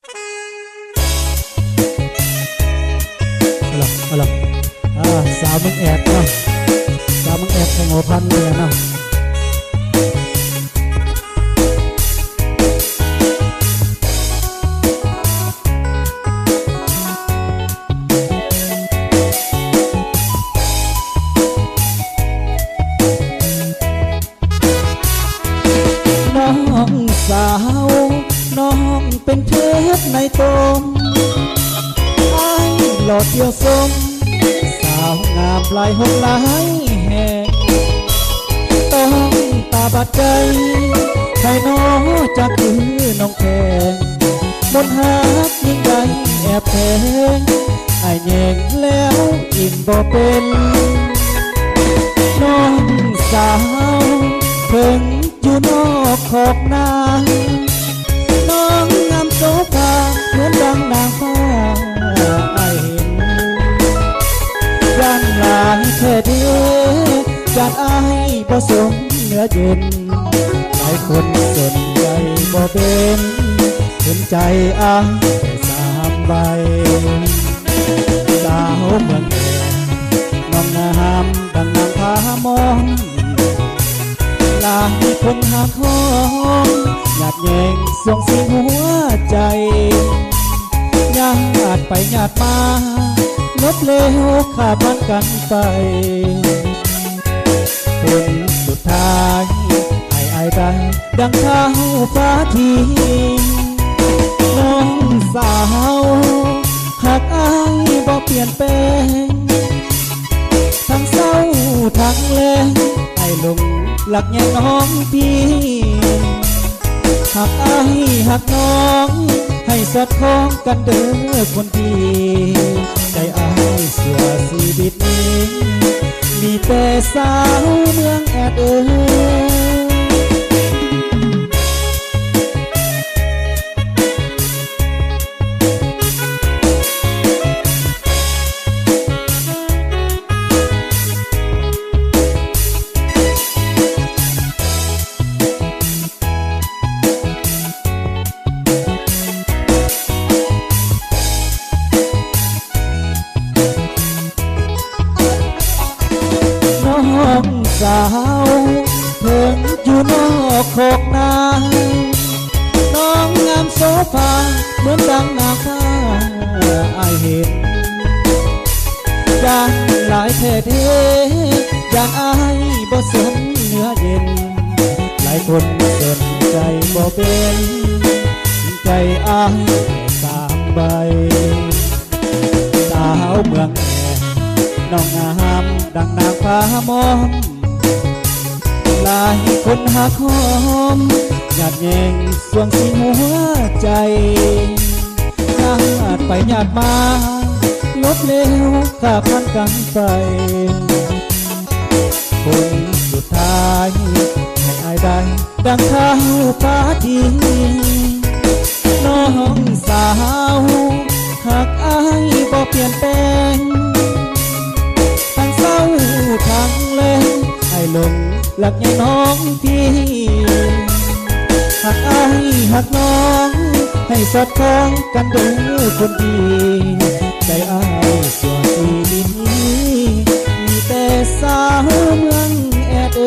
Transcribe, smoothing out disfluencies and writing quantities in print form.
เอาล่ะสาวเมืองแอดเนาะสาวเมืองแอดแข่งหัวพันเลยเนาะน้องสาวน้องเป็นเพชรในตมไอ้หลอดเดียวสมสาวงามปลายหกหลายแห่งต้องตาบาดใจใครน้องจะคือน้องแพงมนหายิ่งใหญ่แอบแพงไอ้แยงแล้วอิ่มบ่เป็นน้องสาวเพิ่งอยู่นอกขอบนาน้องงามโสภาเหมือนดังนางฟ้าไอ้เห็นย่านหลายแค่เดียวจานอ้ายบ่สมเนื้อเย็นหลายคนสนใจบ่เป็นเห็นใจอ้ายแค่3 ใบสาวเมืองแก่น้องงามดังนางพามองลายคนหาของหยาดแยงสวงสีหัวใจญาติไปญาติมาลบเลวขาดมันกันไปผลสุดท้ายให้อายได้ดังเท้าฟ้าทีน้องสาวหากอายบ่เปลี่ยนแปลงทั้งเศร้าทั้งแรงไอ้ลงหลักแย่น้องพี่หากอายหากน้องให้สอดคล้องกันเด้อคนดีใจอายสัวชีวิตนี้มีแต่สาวเมืองแอดสาวเพิ่งอยู่นอกโคกนาน้องงามโสภาเหมือนดังนางฟ้าอายเห็นอย่างหลายแท้เทอย่างอายบ่สนเนื้อเย็นหลายคนสนใจบ่เป็นใจอายแค่3 ใบสาวเมืองแก่น้องงามดังนางฟ้ามองหลายคนหาคอมหยาดแยงสวงสีหัวใจญาติไปญาติมาลบเลวข้าพันกันไปผลสุดท้ายให้อายได้ดังข้าวฟ้าทีน้องสาวหากอายบ่เปลี่ยนแปลงทั้งเศร้าทั้งแรงให้ลงหลักยังน้องพี่หักอายหักน้องให้สอดคล้องกันเด้อคนดีใจอายสัวชีวิตนี้มีแต่สาวเมืองแอด